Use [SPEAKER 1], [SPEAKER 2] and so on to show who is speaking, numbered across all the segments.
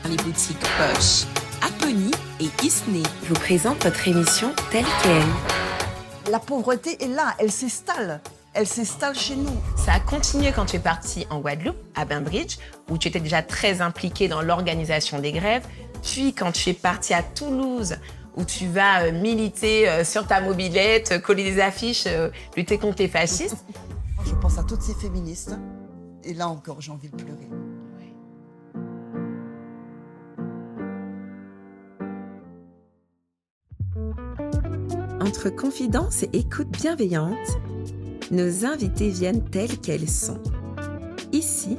[SPEAKER 1] les boutiques Poche, Apony et Isney
[SPEAKER 2] vous présente votre émission telle qu'elle.
[SPEAKER 3] La pauvreté est là, elle s'installe. Elle s'installe chez nous.
[SPEAKER 4] Ça a continué quand tu es partie en Guadeloupe, à Bainbridge, où tu étais déjà très impliquée dans l'organisation des grèves. Puis quand tu es partie à Toulouse, où tu vas militer sur ta mobilette, coller des affiches, lutter contre les fascistes.
[SPEAKER 3] Je pense à toutes ces féministes. Et là encore, j'ai envie de pleurer.
[SPEAKER 2] Entre confidence et écoute bienveillante, nos invités viennent telles qu'elles sont. Ici,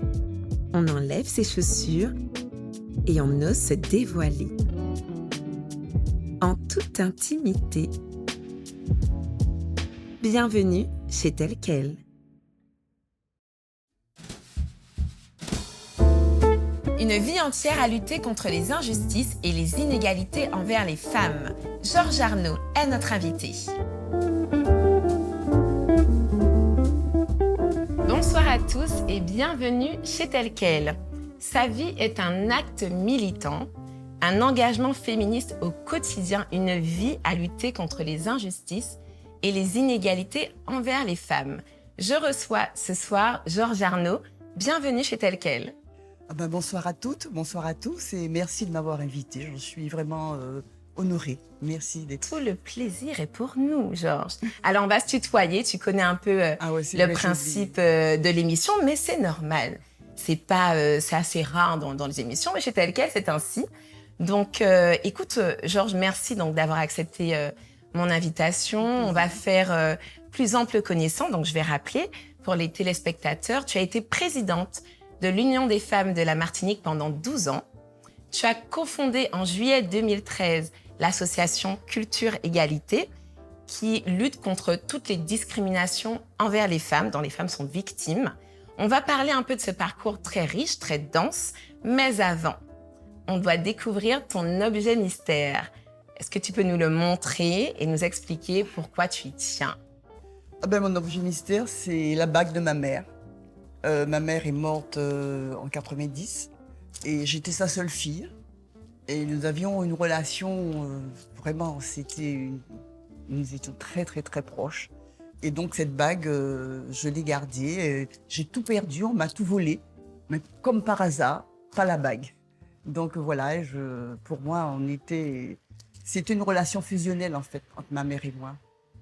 [SPEAKER 2] on enlève ses chaussures et on ose se dévoiler. En toute intimité. Bienvenue chez Telle Quelle.
[SPEAKER 4] Une vie entière à lutter contre les injustices et les inégalités envers les femmes. Georges Arnaud est notre invité. Bonsoir à tous et bienvenue chez Telle Quelle. Sa vie est un acte militant, un engagement féministe au quotidien, une vie à lutter contre les injustices et les inégalités envers les femmes. Je reçois ce soir Georges Arnaud. Bienvenue chez Telle Quelle.
[SPEAKER 3] Bonsoir à toutes, bonsoir à tous et merci de m'avoir invitée. Je suis vraiment honorée. Merci d'être...
[SPEAKER 4] Tout le plaisir est pour nous, Georges. Alors, on va se tutoyer. Tu connais un peu le principe de l'émission, mais c'est normal. C'est assez rare dans les émissions, mais chez Telle Quelle, c'est ainsi. Donc, écoute, Georges, merci donc d'avoir accepté mon invitation. On va faire plus ample connaissance. Donc, je vais rappeler pour les téléspectateurs, tu as été présidente de l'Union des femmes de la Martinique pendant 12 ans. Tu as cofondé en juillet 2013 l'association Culture Égalité qui lutte contre toutes les discriminations envers les femmes, dont les femmes sont victimes. On va parler un peu de ce parcours très riche, très dense, mais avant, on doit découvrir ton objet mystère. Est-ce que tu peux nous le montrer et nous expliquer pourquoi tu y tiens?
[SPEAKER 3] Mon objet mystère, c'est la bague de ma mère. Ma mère est morte en 90 et j'étais sa seule fille. Et nous avions une relation, vraiment, nous étions très, très, très proches. Et donc cette bague, je l'ai gardée. J'ai tout perdu, on m'a tout volé. Mais comme par hasard, pas la bague. Donc voilà, pour moi, c'était une relation fusionnelle en fait, entre ma mère et moi.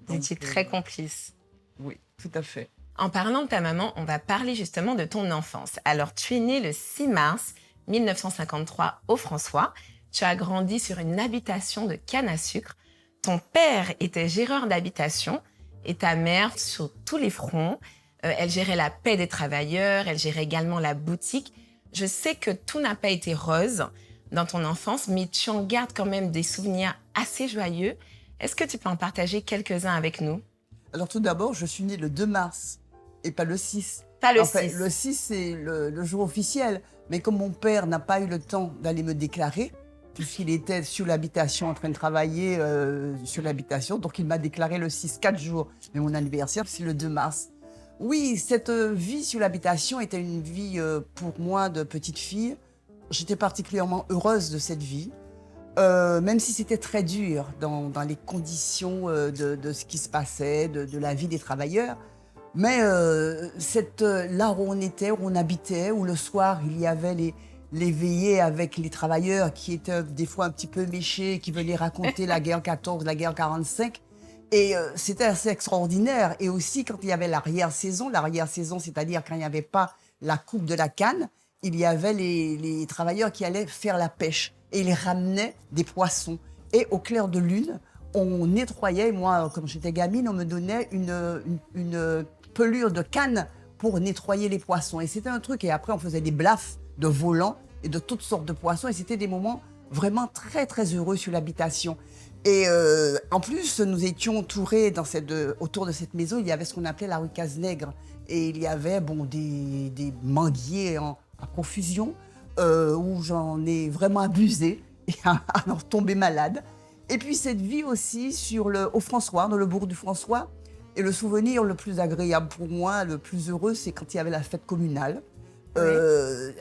[SPEAKER 4] Vous étiez très complices.
[SPEAKER 3] Oui, tout à fait.
[SPEAKER 4] En parlant de ta maman, on va parler justement de ton enfance. Alors, tu es née le 6 mars 1953 au François. Tu as grandi sur une habitation de canne à sucre. Ton père était géreur d'habitation et ta mère sur tous les fronts. Elle gérait la paix des travailleurs, elle gérait également la boutique. Je sais que tout n'a pas été rose dans ton enfance, mais tu en gardes quand même des souvenirs assez joyeux. Est-ce que tu peux en partager quelques-uns avec nous?
[SPEAKER 3] Alors tout d'abord, je suis née le 2 mars. Et pas le 6.
[SPEAKER 4] Pas le
[SPEAKER 3] 6.
[SPEAKER 4] Le
[SPEAKER 3] 6, c'est le jour officiel. Mais comme mon père n'a pas eu le temps d'aller me déclarer, puisqu'il était sur l'habitation, en train de travailler sur l'habitation, donc il m'a déclaré le 6, 4 jours. Mais mon anniversaire, c'est le 2 mars. Oui, cette vie sur l'habitation était une vie pour moi de petite fille. J'étais particulièrement heureuse de cette vie, même si c'était très dur dans les conditions de ce qui se passait, de la vie des travailleurs. Mais là où on était, où on habitait, où le soir, il y avait les veillées avec les travailleurs qui étaient des fois un petit peu méchés, qui venaient raconter la guerre 14, la guerre 45. Et c'était assez extraordinaire. Et aussi, quand il y avait l'arrière-saison, c'est-à-dire quand il n'y avait pas la coupe de la canne, il y avait les travailleurs qui allaient faire la pêche. Et ils ramenaient des poissons. Et au clair de lune, on nettoyait. Moi, comme j'étais gamine, on me donnait une pelure de canne pour nettoyer les poissons. Et c'était un truc. Et après, on faisait des blaffes de volants et de toutes sortes de poissons. Et c'était des moments vraiment très, très heureux sur l'habitation. Et en plus, nous étions entourés autour de cette maison. Il y avait ce qu'on appelait la rue Cazenègre. Et il y avait des manguiers à profusion où j'en ai vraiment abusé et à en tomber malade. Et puis cette vie aussi au François, dans le bourg du François. Et le souvenir le plus agréable pour moi, le plus heureux, c'est quand il y avait la fête communale,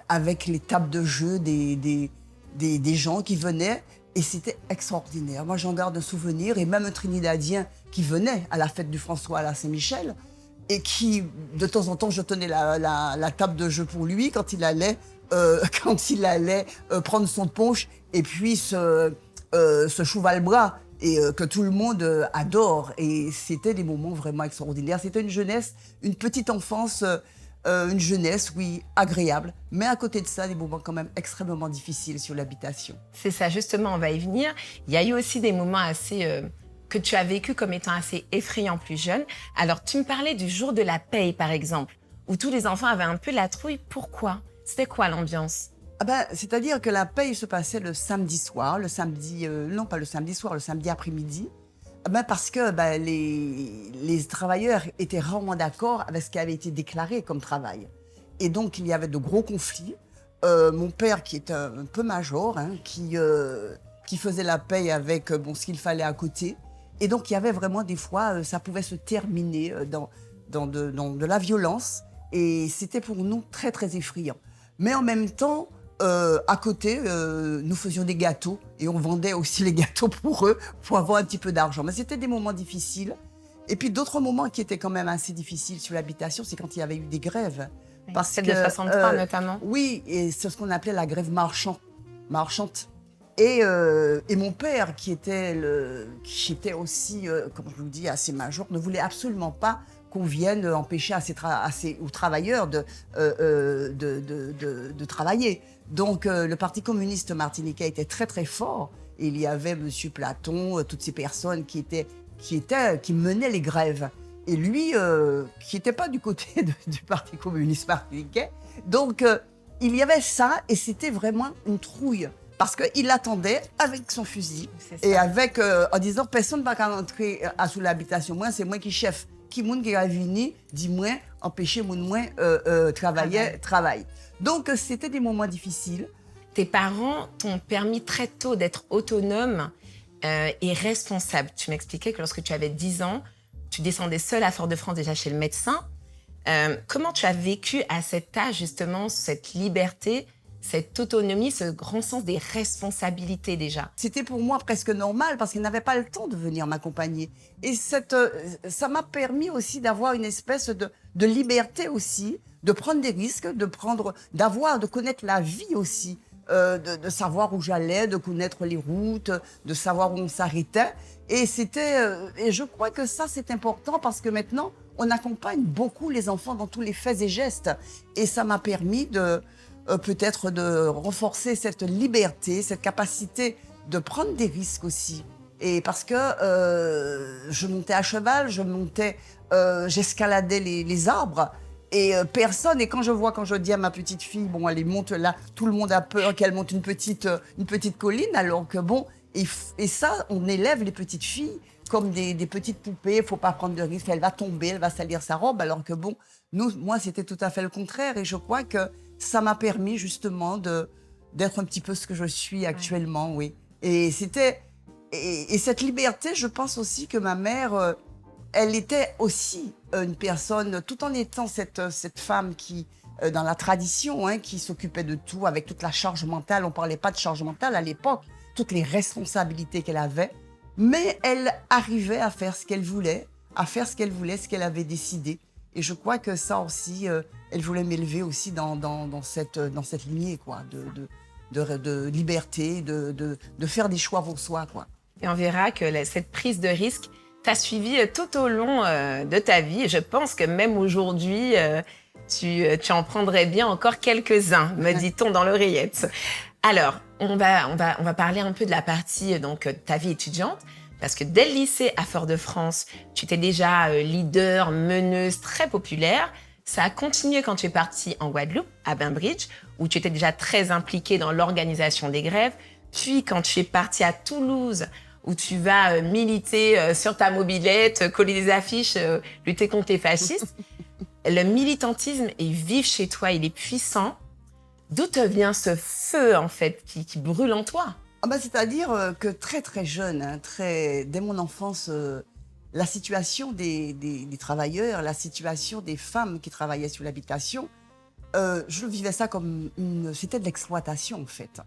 [SPEAKER 3] avec les tables de jeu, des des gens qui venaient et c'était extraordinaire. Moi, j'en garde un souvenir et même un Trinidadien qui venait à la fête du François à la Saint-Michel et qui, de temps en temps, je tenais la table de jeu pour lui quand il allait, prendre son punch et puis ce cheval-bras et que tout le monde adore. Et c'était des moments vraiment extraordinaires. C'était une jeunesse, une petite enfance, une jeunesse, oui, agréable. Mais à côté de ça, des moments quand même extrêmement difficiles sur l'habitation.
[SPEAKER 4] C'est ça, justement, on va y venir. Il y a eu aussi des moments assez... que tu as vécu comme étant assez effrayants plus jeune. Alors, tu me parlais du jour de la paye, par exemple, où tous les enfants avaient un peu la trouille. Pourquoi? C'était quoi l'ambiance?
[SPEAKER 3] C'est-à-dire que la paye se passait le samedi soir, le samedi après-midi, parce que les travailleurs étaient rarement d'accord avec ce qui avait été déclaré comme travail. Et donc, il y avait de gros conflits. Mon père, qui était un peu major, qui faisait la paye avec ce qu'il fallait à côté. Et donc, il y avait vraiment des fois, ça pouvait se terminer dans de la violence. Et c'était pour nous très, très effrayant. Mais en même temps, à côté, nous faisions des gâteaux et on vendait aussi les gâteaux pour eux, pour avoir un petit peu d'argent. Mais c'était des moments difficiles. Et puis d'autres moments qui étaient quand même assez difficiles sur l'habitation, c'est quand il y avait eu des grèves.
[SPEAKER 4] Oui, celle de 63 notamment.
[SPEAKER 3] Oui, et c'est ce qu'on appelait la grève marchande. Et mon père, qui était aussi, comme je vous dis, assez major, ne voulait absolument pas qu'on vienne empêcher aux travailleurs de travailler. Donc, le Parti communiste martiniquais était très, très fort. Et il y avait M. Platon, toutes ces personnes qui menaient les grèves. Et lui, qui n'était pas du côté du Parti communiste martiniquais. Donc, il y avait ça et c'était vraiment une trouille. Parce qu'il attendait avec son fusil et en disant « Personne ne va rentrer sous l'habitation. Moi, c'est moi qui chef. Qui moun qui va venir, dis-moi, empêcher mon moins travail. » Donc, c'était des moments difficiles.
[SPEAKER 4] Tes parents t'ont permis très tôt d'être autonome et responsable. Tu m'expliquais que lorsque tu avais 10 ans, tu descendais seule à Fort-de-France, déjà chez le médecin. Comment tu as vécu à cet âge, justement, cette liberté, cette autonomie, ce grand sens des responsabilités déjà?
[SPEAKER 3] C'était pour moi presque normal parce qu'il n'avait pas le temps de venir m'accompagner. Et ça m'a permis aussi d'avoir une espèce de liberté aussi, de prendre des risques, de connaître la vie aussi, de savoir où j'allais, de connaître les routes, de savoir où on s'arrêtait. Et je crois que ça, c'est important parce que maintenant, on accompagne beaucoup les enfants dans tous les faits et gestes. Et ça m'a permis peut-être de renforcer cette liberté, cette capacité de prendre des risques aussi. Et parce que je montais à cheval, j'escaladais les arbres et personne. Et quand je dis à ma petite fille, bon, elle monte là, tout le monde a peur qu'elle monte une petite colline, alors que bon, et ça, on élève les petites filles comme des petites poupées, il ne faut pas prendre de risques, elle va tomber, elle va salir sa robe, alors que bon, moi, c'était tout à fait le contraire. Et je crois que ça m'a permis justement d'être un petit peu ce que je suis actuellement, oui. Et cette liberté, je pense aussi que ma mère, elle était aussi une personne, tout en étant cette femme qui, dans la tradition, qui s'occupait de tout avec toute la charge mentale. On ne parlait pas de charge mentale à l'époque, toutes les responsabilités qu'elle avait. Mais elle arrivait à faire ce qu'elle voulait, ce qu'elle avait décidé. Et je crois que ça aussi, elle voulait m'élever aussi dans cette lignée, quoi, de liberté, de faire des choix pour soi, quoi.
[SPEAKER 4] Et on verra que cette prise de risque t'a suivi tout au long de ta vie. Et je pense que même aujourd'hui, tu en prendrais bien encore quelques-uns, me dit-on dans l'oreillette. Alors, on va parler un peu de la partie donc ta vie étudiante. Parce que dès le lycée à Fort-de-France, tu étais déjà leader, meneuse, très populaire. Ça a continué quand tu es partie en Guadeloupe, à Bainbridge, où tu étais déjà très impliquée dans l'organisation des grèves. Puis quand tu es partie à Toulouse, où tu vas militer sur ta mobilette, coller des affiches, lutter contre les fascistes. Le militantisme est vif chez toi, il est puissant. D'où te vient ce feu, en fait, qui brûle en toi?
[SPEAKER 3] C'est-à-dire que très très jeune, dès mon enfance, la situation des travailleurs, la situation des femmes qui travaillaient sur l'habitation, je vivais ça comme c'était de l'exploitation en fait.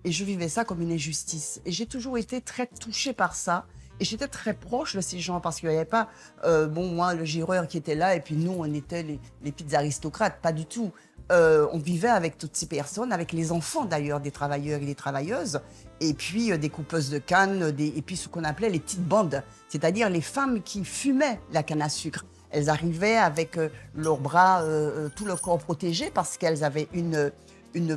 [SPEAKER 3] Et je vivais ça comme une injustice. Et j'ai toujours été très touchée par ça. Et j'étais très proche de ces gens parce qu'il n'y avait pas, moi, le géreur qui était là et puis nous, on était les petites aristocrates. Pas du tout. On vivait avec toutes ces personnes, avec les enfants d'ailleurs, des travailleurs et des travailleuses, et puis des coupeuses de canne, et puis ce qu'on appelait les petites bandes, c'est-à-dire les femmes qui fumaient la canne à sucre. Elles arrivaient avec leurs bras, tout le corps protégé parce qu'elles avaient une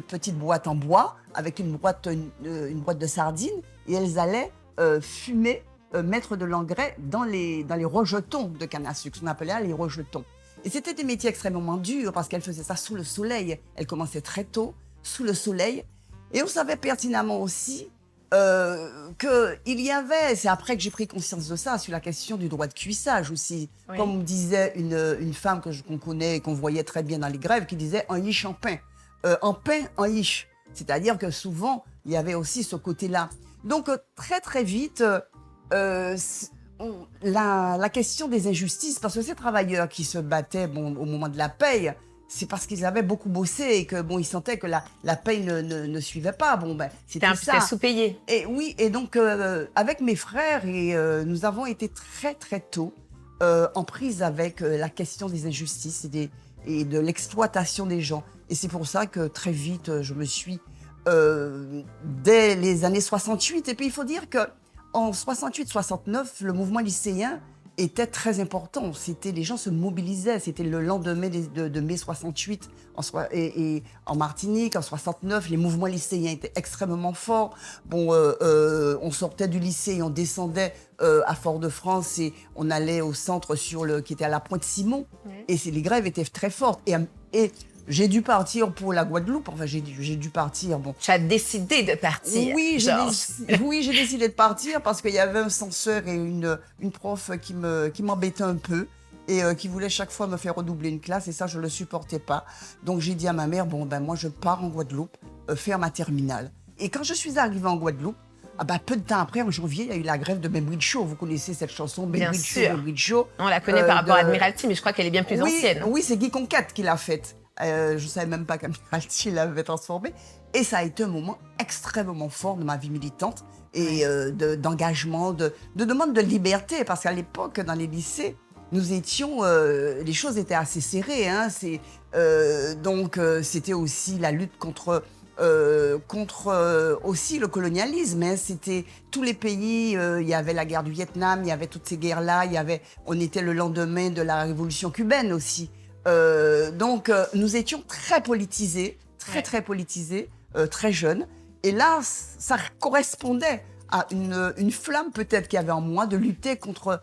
[SPEAKER 3] petite boîte en bois avec une boîte de sardines et elles allaient fumer, mettre de l'engrais dans les rejetons de canne à sucre, ce qu'on appelait les rejetons. Et c'était des métiers extrêmement durs parce qu'elle faisait ça sous le soleil. Elle commençait très tôt, sous le soleil. Et on savait pertinemment aussi qu'il y avait, c'est après que j'ai pris conscience de ça, sur la question du droit de cuissage aussi. Oui. Comme disait une femme qu'on connaît et qu'on voyait très bien dans les grèves, qui disait « en yiche en pain ». En pain, en yiche. C'est-à-dire que souvent, il y avait aussi ce côté-là. Donc très très vite, la question des injustices, parce que ces travailleurs qui se battaient au moment de la paye, c'est parce qu'ils avaient beaucoup bossé et que ils sentaient que la paye ne suivait pas. C'était ça.
[SPEAKER 4] C'était sous-payé.
[SPEAKER 3] Et oui, et donc avec mes frères, nous avons été très très tôt en prise avec la question des injustices et de l'exploitation des gens. Et c'est pour ça que très vite, je me suis, dès les années 68, et puis il faut dire que en 68-69, le mouvement lycéen était très important. Les gens se mobilisaient. C'était le lendemain de mai 68 et en Martinique, en 69, les mouvements lycéens étaient extrêmement forts. On sortait du lycée et on descendait à Fort-de-France et on allait au centre qui était à la Pointe-Simon. Ouais. Et les grèves étaient très fortes. Et j'ai dû partir pour la Guadeloupe. Enfin, j'ai dû partir.
[SPEAKER 4] Tu as décidé de partir.
[SPEAKER 3] Oui, j'ai décidé de partir parce qu'il y avait un censeur et une prof qui m'embêtait un peu et qui voulait chaque fois me faire redoubler une classe et ça, je ne le supportais pas. Donc, j'ai dit à ma mère, moi, je pars en Guadeloupe faire ma terminale. Et quand je suis arrivée en Guadeloupe, peu de temps après, en janvier, il y a eu la grève de Membridge. Vous connaissez cette chanson, Membridge.
[SPEAKER 4] On la connaît par rapport à Admiralty, mais je crois qu'elle est bien plus ancienne.
[SPEAKER 3] Oui, c'est Guy Conquête qui l'a faite. Je ne savais même pas qu'Admiralty l'avait transformée. Et ça a été un moment extrêmement fort de ma vie militante et d'engagement, de demande de liberté. Parce qu'à l'époque, dans les lycées, nous étions... les choses étaient assez serrées. Hein, donc, c'était aussi la lutte contre aussi le colonialisme. Hein, c'était tous les pays, il y avait la guerre du Vietnam, il y avait toutes ces guerres-là, on était le lendemain de la révolution cubaine aussi. Donc, nous étions très politisés, très politisés, très jeunes. Et là, ça correspondait à une flamme peut-être qu'il y avait en moi de lutter contre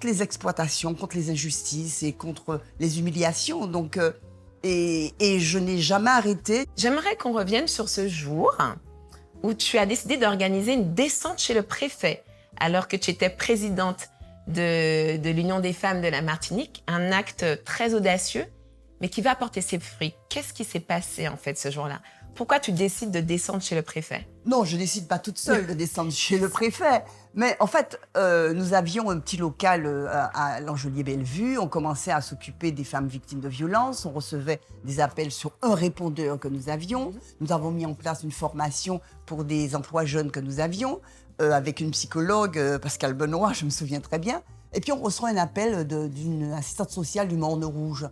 [SPEAKER 3] les exploitations, contre les injustices et contre les humiliations. Donc, et je n'ai jamais arrêté.
[SPEAKER 4] J'aimerais qu'on revienne sur ce jour où tu as décidé d'organiser une descente chez le préfet alors que tu étais présidente de l'Union des femmes de la Martinique, un acte très audacieux, mais qui va porter ses fruits. Qu'est-ce qui s'est passé, en fait, ce jour-là? Pourquoi tu décides de descendre chez le préfet?
[SPEAKER 3] Non, je ne décide pas toute seule de descendre chez le préfet. Mais en fait, nous avions un petit local à Langelier-Bellevue. On commençait à s'occuper des femmes victimes de violences. On recevait des appels sur un répondeur que nous avions. Nous avons mis en place une formation pour des emplois jeunes que nous avions. Avec une psychologue, Pascal Benoît, je me souviens très bien. Et puis, on reçoit un appel d'une assistante sociale du Morne Rouge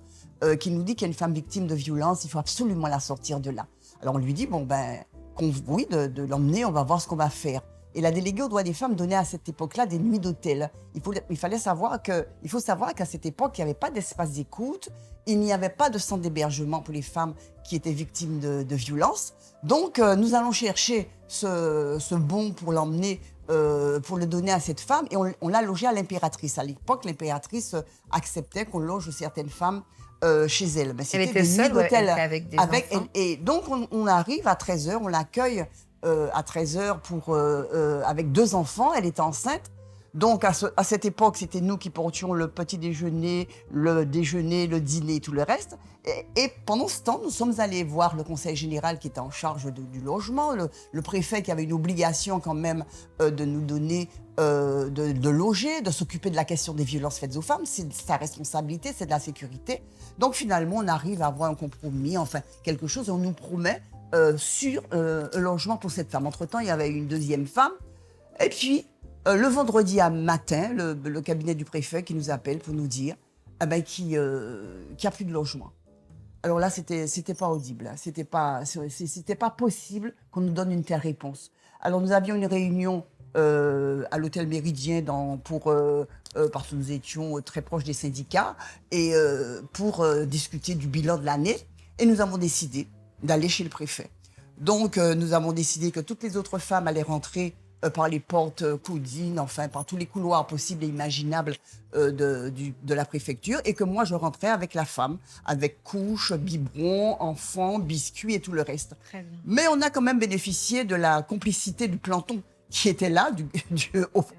[SPEAKER 3] qui nous dit qu'il y a une femme victime de violence, il faut absolument la sortir de là. Alors, on lui dit, oui, de l'emmener, on va voir ce qu'on va faire. Et la déléguée aux droits des femmes donnait à cette époque-là des nuits d'hôtel. Il faut savoir qu'à cette époque, il n'y avait pas d'espace d'écoute, il n'y avait pas de centre d'hébergement pour les femmes qui étaient victimes de violences. Donc, nous allons chercher ce bon pour l'emmener, pour le donner à cette femme, et on l'a logé à l'Impératrice. À l'époque, l'Impératrice acceptait qu'on loge certaines femmes chez elle. Mais
[SPEAKER 4] elle était seule ou elle était avec des enfants?
[SPEAKER 3] Et donc, on arrive à 13h, on l'accueille à 13h avec 2 enfants. Elle était enceinte. Donc, à cette époque, c'était nous qui portions le petit déjeuner, le dîner, tout le reste. Et pendant ce temps, nous sommes allés voir le conseil général qui était en charge du logement, le préfet qui avait une obligation quand même de nous donner, de loger, de s'occuper de la question des violences faites aux femmes. C'est sa responsabilité, c'est de la sécurité. Donc, finalement, on arrive à avoir un compromis, enfin, quelque chose, et on nous promet sur un logement pour cette femme. Entre-temps, il y avait une deuxième femme. Et puis, le vendredi à matin, le cabinet du préfet qui nous appelle pour nous dire qu'il n'y a plus de logement. Alors là, c'était pas audible. Hein. C'était pas possible qu'on nous donne une telle réponse. Alors, nous avions une réunion à l'hôtel Méridien parce que nous étions très proches des syndicats et pour discuter du bilan de l'année. Et nous avons décidé d'aller chez le préfet. Donc, nous avons décidé que toutes les autres femmes allaient rentrer par les portes coudines, enfin, par tous les couloirs possibles et imaginables de la préfecture, et que moi, je rentrais avec la femme, avec couche, biberon, enfants, biscuits et tout le reste.
[SPEAKER 4] Très bien.
[SPEAKER 3] Mais on a quand même bénéficié de la complicité du planton qui était là,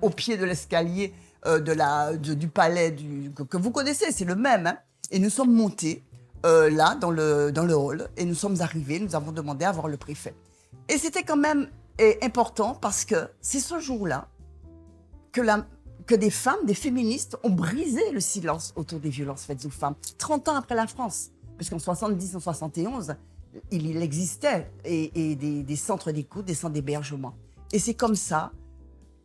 [SPEAKER 3] au pied de l'escalier du palais que vous connaissez, c'est le même. Hein, et nous sommes montés là, dans le hall, et nous sommes arrivés, nous avons demandé à voir le préfet. Et c'était quand même important parce que c'est ce jour-là que des femmes, des féministes ont brisé le silence autour des violences faites aux femmes. 30 ans après la France, puisqu'en 70, en 71, il existait et des centres d'écoute, des centres d'hébergement. Et c'est comme ça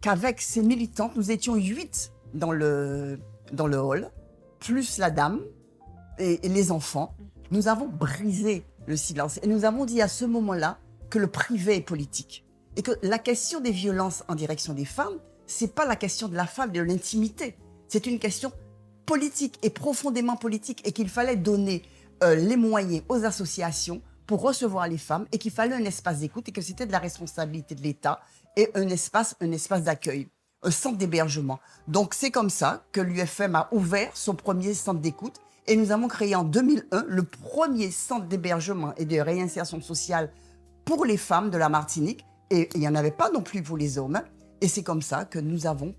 [SPEAKER 3] qu'avec ces militantes, nous étions 8 dans le hall, plus la dame et les enfants. Nous avons brisé le silence et nous avons dit à ce moment-là que le privé est politique. Et que la question des violences en direction des femmes, c'est pas la question de la femme et de l'intimité. C'est une question politique et profondément politique et qu'il fallait donner les moyens aux associations pour recevoir les femmes et qu'il fallait un espace d'écoute et que c'était de la responsabilité de l'État et un espace d'accueil, un centre d'hébergement. Donc c'est comme ça que l'UFM a ouvert son premier centre d'écoute et nous avons créé en 2001 le premier centre d'hébergement et de réinsertion sociale pour les femmes de la Martinique. Et il n'y en avait pas non plus pour les hommes. Et c'est comme ça que nous avons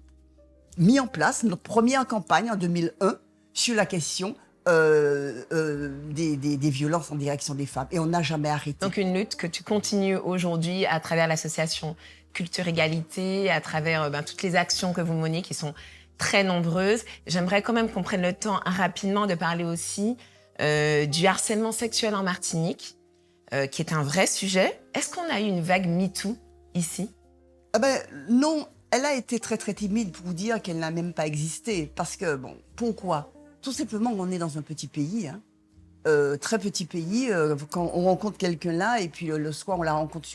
[SPEAKER 3] mis en place notre première campagne en 2001 sur la question des violences en direction des femmes. Et on n'a jamais arrêté.
[SPEAKER 4] Donc une lutte que tu continues aujourd'hui à travers l'association Culture Égalité, à travers toutes les actions que vous menez qui sont très nombreuses. J'aimerais quand même qu'on prenne le temps rapidement de parler aussi du harcèlement sexuel en Martinique. Qui est un vrai sujet. Est-ce qu'on a eu une vague MeToo ici?
[SPEAKER 3] Non, elle a été très très timide pour vous dire qu'elle n'a même pas existé. Parce que, pourquoi? Tout simplement, on est dans un petit pays, hein, très petit pays. Quand on rencontre quelqu'un là, et puis le soir, on la rencontre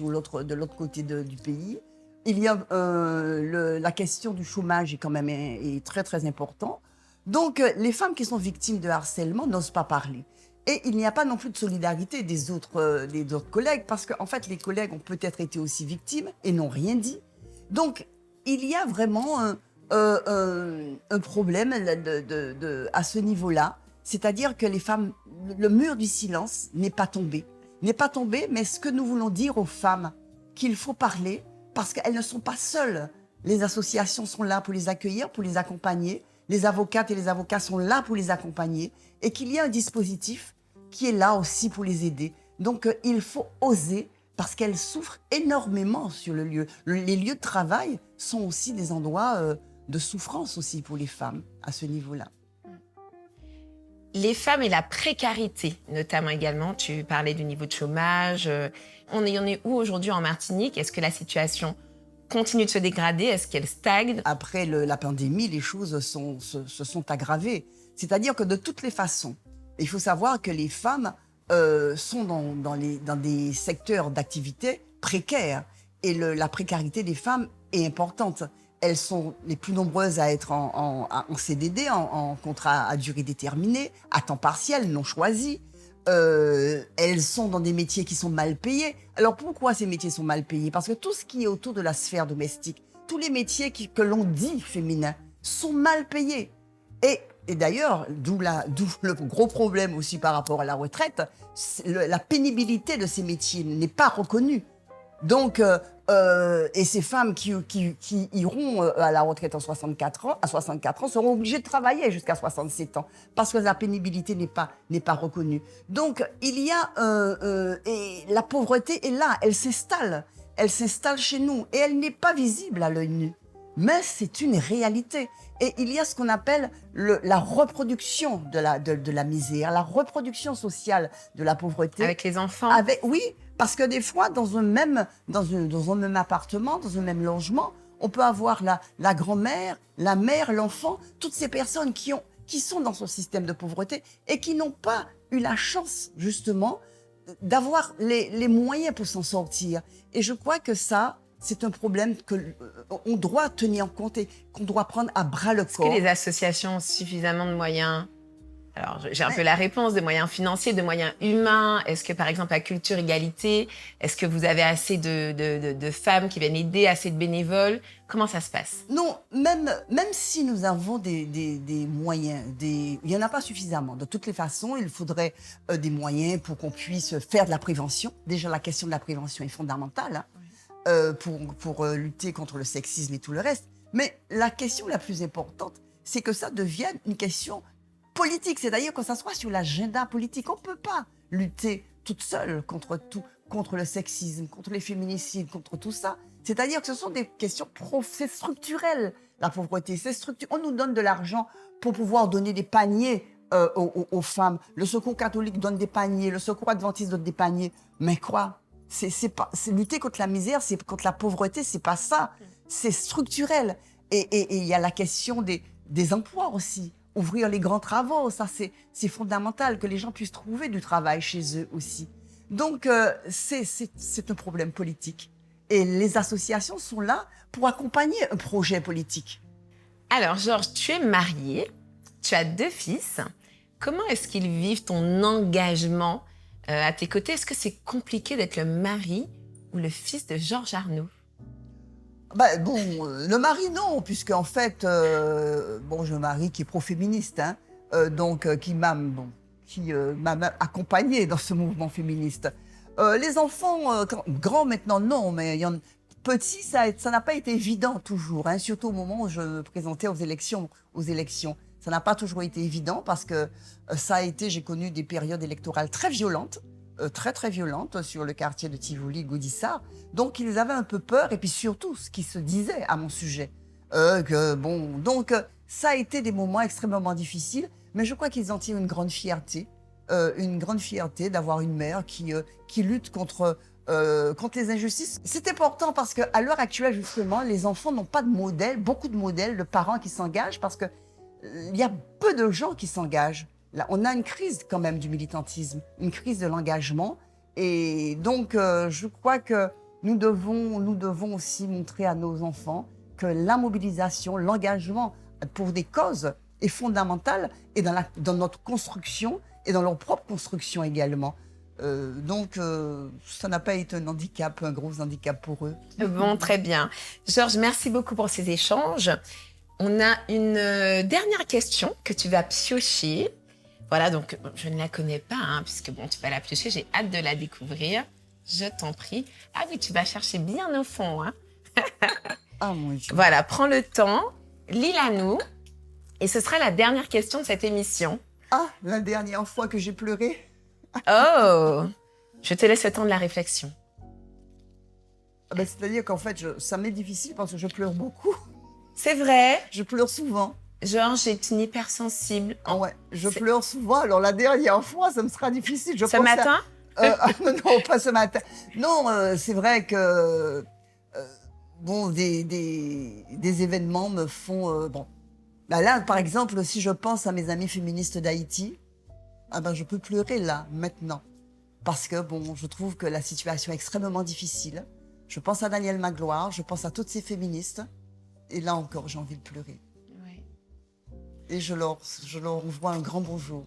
[SPEAKER 3] de l'autre côté du pays. Il y a la question du chômage est quand même est très très important. Donc, les femmes qui sont victimes de harcèlement n'osent pas parler. Et il n'y a pas non plus de solidarité des autres collègues, parce qu'en fait, les collègues ont peut-être été aussi victimes et n'ont rien dit. Donc, il y a vraiment un problème à ce niveau-là. C'est-à-dire que les femmes, le mur du silence n'est pas tombé. N'est pas tombé, mais ce que nous voulons dire aux femmes, qu'il faut parler, parce qu'elles ne sont pas seules. Les associations sont là pour les accueillir, pour les accompagner. Les avocates et les avocats sont là pour les accompagner et qu'il y a un dispositif qui est là aussi pour les aider. Donc, il faut oser parce qu'elles souffrent énormément sur le lieu. Les lieux de travail sont aussi des endroits de souffrance aussi pour les femmes à ce niveau-là.
[SPEAKER 4] Les femmes et la précarité, notamment également. Tu parlais du niveau de chômage. On est où aujourd'hui en Martinique? Est-ce que la situation continue de se dégrader? Est-ce qu'elle stagne?
[SPEAKER 3] Après la pandémie, les choses se sont aggravées. C'est-à-dire que de toutes les façons, il faut savoir que les femmes sont dans des secteurs d'activité précaires. Et la précarité des femmes est importante. Elles sont les plus nombreuses à être en CDD, en contrat à durée déterminée, à temps partiel, non choisi. Elles sont dans des métiers qui sont mal payés. Alors pourquoi ces métiers sont mal payés? Parce que tout ce qui est autour de la sphère domestique, tous les métiers que l'on dit féminins, sont mal payés. Et d'ailleurs, d'où le gros problème aussi par rapport à la retraite, la pénibilité de ces métiers n'est pas reconnue. Donc, et ces femmes qui iront à la retraite à 64 ans seront obligées de travailler jusqu'à 67 ans parce que la pénibilité n'est pas reconnue. Donc, il y a et la pauvreté est là, elle s'installe chez nous et elle n'est pas visible à l'œil nu. mais c'est une réalité. Et il y a ce qu'on appelle la reproduction de la misère, la reproduction sociale de la pauvreté.
[SPEAKER 4] Avec les enfants.
[SPEAKER 3] Oui, parce que des fois, dans un même appartement, dans un même logement, on peut avoir la grand-mère, la mère, l'enfant, toutes ces personnes qui sont dans ce système de pauvreté et qui n'ont pas eu la chance, justement, d'avoir les moyens pour s'en sortir. Et je crois que ça, c'est un problème qu'on doit tenir en compte et qu'on doit prendre à bras le corps.
[SPEAKER 4] Est-ce que les associations ont suffisamment de moyens? Alors, j'ai un peu la réponse, de moyens financiers, de moyens humains. Est-ce que, par exemple, à Culture Égalité, est-ce que vous avez assez de femmes qui viennent aider, assez de bénévoles? Comment ça se passe?
[SPEAKER 3] Non, même si nous avons des moyens, il n'y en a pas suffisamment. De toutes les façons, il faudrait des moyens pour qu'on puisse faire de la prévention. Déjà, la question de la prévention est fondamentale pour lutter contre le sexisme et tout le reste. Mais la question la plus importante, c'est que ça devienne une question politique, c'est-à-dire que ça soit sur l'agenda politique. On ne peut pas lutter toute seule contre le sexisme, contre les féminicides, contre tout ça. C'est-à-dire que ce sont des questions c'est structurel, la pauvreté, c'est structurel. On nous donne de l'argent pour pouvoir donner des paniers aux femmes. Le Secours catholique donne des paniers, le Secours adventiste donne des paniers. Mais quoi? C'est lutter contre la misère, c'est contre la pauvreté, c'est pas ça. C'est structurel. Et il y a la question des emplois aussi. Ouvrir les grands travaux, ça c'est fondamental, que les gens puissent trouver du travail chez eux aussi. Donc c'est un problème politique. Et les associations sont là pour accompagner un projet politique.
[SPEAKER 4] Alors Georges, tu es mariée, tu as 2 fils. Comment est-ce qu'ils vivent ton engagement à tes côtés? Est-ce que c'est compliqué d'être le mari ou le fils de Georges Arnault?
[SPEAKER 3] Le mari, non, puisque en fait, j'ai un mari qui est pro-féministe, qui m'a accompagné dans ce mouvement féministe. Les enfants, grands maintenant, non, mais petits, ça n'a pas été évident toujours, surtout au moment où je me présentais aux élections. Ça n'a pas toujours été évident parce que j'ai connu des périodes électorales très violentes, très violentes sur le quartier de Tivoli, Gaudissart. Donc, ils avaient un peu peur, et puis surtout, ce qui se disait à mon sujet. Donc, ça a été des moments extrêmement difficiles, mais je crois qu'ils en tirent une grande fierté d'avoir une mère qui lutte contre les injustices. C'est important parce qu'à l'heure actuelle, justement, les enfants n'ont pas de modèle, beaucoup de modèles de parents qui s'engagent parce qu'il y a peu de gens qui s'engagent. Là, on a une crise quand même du militantisme, une crise de l'engagement. Et donc, je crois que nous devons aussi montrer à nos enfants que la mobilisation, l'engagement pour des causes est fondamental et dans notre construction et dans leur propre construction également. Ça n'a pas été un gros handicap pour eux.
[SPEAKER 4] Bon, très bien. Georges, merci beaucoup pour ces échanges. On a une dernière question que tu vas piocher. Voilà, donc je ne la connais pas, puisque tu vas la piocher. J'ai hâte de la découvrir. Je t'en prie. Ah oui, tu vas chercher bien au fond.
[SPEAKER 3] Ah mon Dieu.
[SPEAKER 4] Voilà, prends le temps, lis-la nous. Et ce sera la dernière question de cette émission.
[SPEAKER 3] Ah, la dernière fois que j'ai pleuré.
[SPEAKER 4] Oh, je te laisse le temps de la réflexion.
[SPEAKER 3] C'est-à-dire qu'en fait, ça m'est difficile parce que je pleure beaucoup.
[SPEAKER 4] C'est vrai.
[SPEAKER 3] Je pleure souvent.
[SPEAKER 4] Georges est une hypersensible.
[SPEAKER 3] Ouais, je pleure souvent. Alors la dernière fois, ça me sera difficile.
[SPEAKER 4] Ce matin
[SPEAKER 3] Non, pas ce matin. Non, c'est vrai que des événements me font... Là, par exemple, si je pense à mes amis féministes d'Haïti, je peux pleurer là, maintenant. Parce que, je trouve que la situation est extrêmement difficile. Je pense à Danielle Magloire, je pense à toutes ces féministes. Et là encore, j'ai envie de pleurer.
[SPEAKER 4] Oui.
[SPEAKER 3] Et je leur envoie un grand bonjour.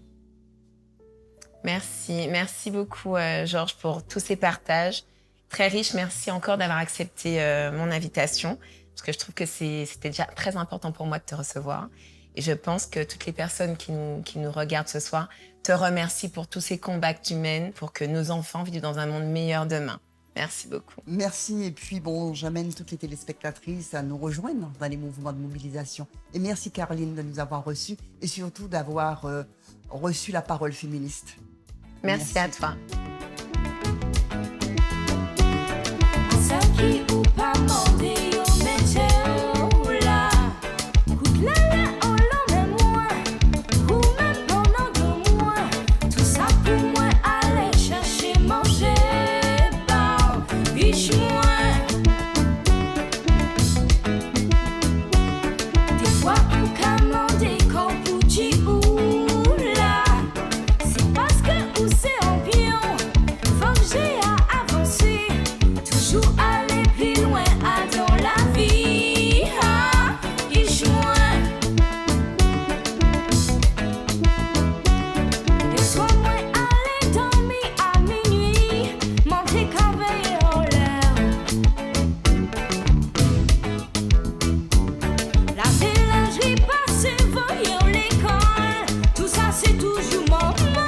[SPEAKER 4] Merci beaucoup, Georges, pour tous ces partages. Très riche, merci encore d'avoir accepté mon invitation. Parce que je trouve que c'était déjà très important pour moi de te recevoir. Et je pense que toutes les personnes qui nous regardent ce soir te remercient pour tous ces combats que tu mènes pour que nos enfants vivent dans un monde meilleur demain. Merci beaucoup.
[SPEAKER 3] Merci. Et puis, j'amène toutes les téléspectatrices à nous rejoindre dans les mouvements de mobilisation. Et merci, Caroline, de nous avoir reçus et surtout d'avoir reçu la parole féministe.
[SPEAKER 4] Merci à toi.
[SPEAKER 5] Saki upa mode yo meche tout aller plus loin dans la vie. Il joint. Et soit moi aller dormir à minuit, monter café en l'air. La mélangerie passe, voyons l'école, tout ça c'est toujours mon mot.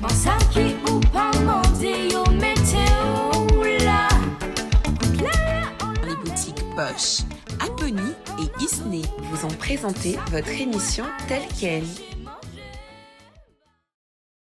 [SPEAKER 5] Mon sac qui ou pas monter, yo météo là.
[SPEAKER 1] Les boutiques Poche, Apony et Isney
[SPEAKER 2] vous ont présenté votre émission telle qu'elle.